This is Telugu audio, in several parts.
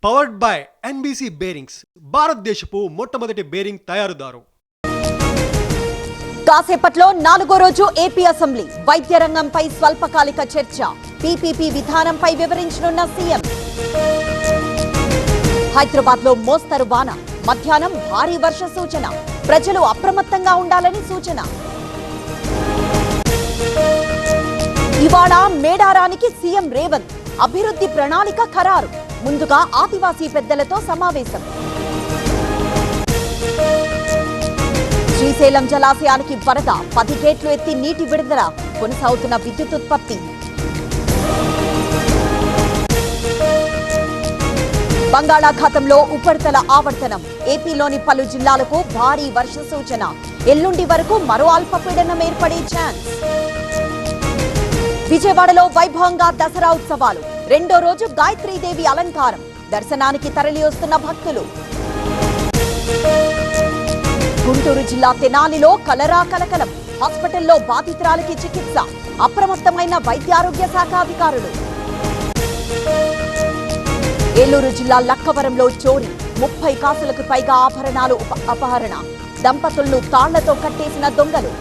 పవర్డ్ బై ఎన్బీసీ బేరింగ్స్, భారతదేశపు మొట్టమొదటి బేరింగ్ తయారుదారు. కాసేపట్లో 4వ రోజు ఏపీ అసెంబ్లీ వైద్య రంగంపై స్వల్పకాలిక చర్చ. పీపీపీ విధానంపై వివరించనున్న సీఎం. హైదరాబాద్ లో మోస్తరు వాన, మధ్యాహ్నం భారీ వర్ష సూచన. ప్రజలు అప్రమత్తంగా ఉండాలని సూచన. ఇవాళ మేడారానికి సీఎం రేవంత్ అభివృద్ధి ప్రణాళిక ఖరారు. ముందుగా ఆదివాసీ పెద్దలతో సమావేశం. శ్రీశైలం జలాశయానికి వరద, 10 గేట్లు ఎత్తి నీటి విడుదల. కొనసాగుతున్న విద్యుత్ ఉత్పత్తి. బంగాళాఖాతంలో ఉపరితల ఆవర్తనం. ఏపీలోని పలు జిల్లాలకు భారీ వర్ష సూచన. ఎల్లుండి వరకు మరో అల్పపీడనం ఏర్పడే ఛాన్స్. విజయవాడలో వైభవంగా దసరా ఉత్సవాలు. 2వ రోజు గాయత్రీదేవి అలంకారం. దర్శనానికి తరలి వస్తున్న భక్తులు. గుంటూరు జిల్లా తెనాలిలో కలరా కలకలం. హాస్పిటల్లో బాధితురాలికి చికిత్స. అప్రమత్తమైన వైద్యారోగ్య శాఖ అధికారులు. ఏలూరు జిల్లా లక్కవరంలో చోరీ. 30 కాసులకు పైగా ఆభరణాలు అపహరణ. దంపతులను తాళ్లతో కట్టేసిన దొంగలు.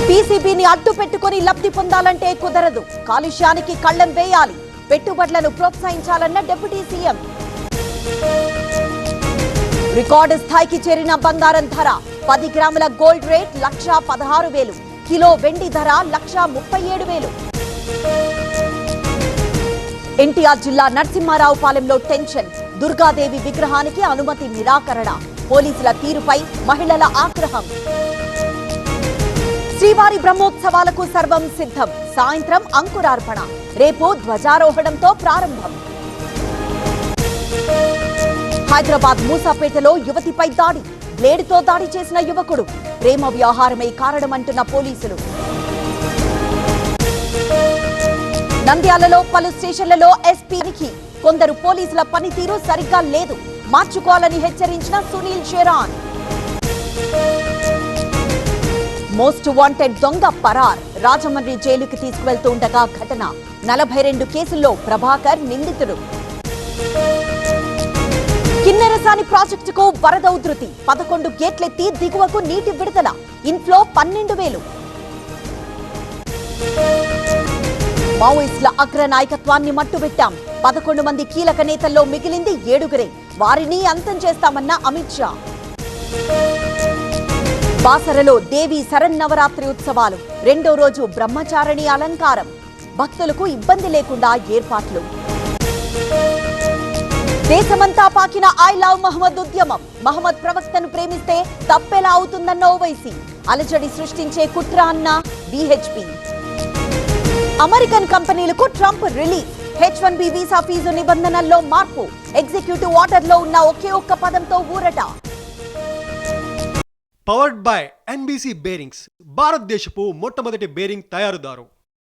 పీసీబీని అడ్డు పెట్టుకుని లబ్ధి పొందాలంటే కుదరదు. కాలుష్యానికి కళ్లెం వేయాలి. పెట్టుబడులను ప్రోత్సహించాలన్న డిప్యూటీ సీఎం. రికార్డు స్థాయికి చేరిన బంగారం ధర. 10 గ్రాముల గోల్డ్ రేట్ 1,16,000. కిలో వెండి ధర 1,37,000. ఎన్టీఆర్ జిల్లా నరసింహారావుపాలెంలో టెన్షన్. దుర్గాదేవి విగ్రహానికి అనుమతి నిరాకరణ. పోలీసుల తీరుపై మహిళల ఆగ్రహం. శ్రీవారి బ్రహ్మోత్సవాలకు సర్వం సిద్ధం. సాయంత్రం అంకురార్పణ. రేపు ధ్వజారోహణంతో ప్రారంభం. హైదరాబాద్ మూసాపేటలో యువతిపై దాడి. బ్లేడుతో దాడి చేసిన యువకుడు. ప్రేమ వ్యవహారమే కారణమంటున్న పోలీసులు. నంద్యాలలో పలు స్టేషన్లలో ఎస్పీ తనిఖీ. కొందరు పోలీసుల పనితీరు సరిగ్గా లేదు. మార్చుకోవాలని హెచ్చరించిన సునీల్ షెరాన్. మోస్ట్ వాంటెడ్ దొంగ పరార్. రాజమండ్రి జైలుకి తీసుకువెళ్తూ ఉండగా ఘటన. 42 కేసుల్లో ప్రభాకర్ నిందితుడు. కిన్నెరసాని ప్రాజెక్టుకు వరద ఉధృతి. 11 గేట్లెత్తి దిగువకు నీటి విడుదల. ఇన్ఫ్లో 12,000. మావోయిస్టుల అగ్ర నాయకత్వాన్ని మట్టుబెట్టాం. 11 మంది కీలక నేతల్లో మిగిలింది 7గురే. వారిని అంతం చేస్తామన్న అమిత్ షా. బాసరలో దేవి శరన్నవరాత్రి ఉత్సవాలు. 2వ రోజు బ్రహ్మచారిణి అలంకారం. భక్తులకు ఇబ్బంది లేకుండా ఏర్పాట్లు. దేశమంతా పాకిన ఐ లవ్ మహమ్మద్ ఉద్యమం. మహమ్మద్ ప్రవక్తను ప్రేమిస్తే తప్పెలా అవుతుందన్న ఓవైసీ. అలజడి సృష్టించే కుట్ర అన్న బీహెచ్పీ. అమెరికన్ కంపెనీలకు Trump relief. H1B visa fee నిబంధనల్లో మార్పు. ఎగ్జిక్యూటివ్ ఆర్డర్లో ఉన్న ఒకే ఒక్క పదంతో ఊరట. పవర్డ్ బై ఎన్బీసీ బేరింగ్స్, భారతదేశపు మొట్టమొదటి బేరింగ్ తయారుదారు.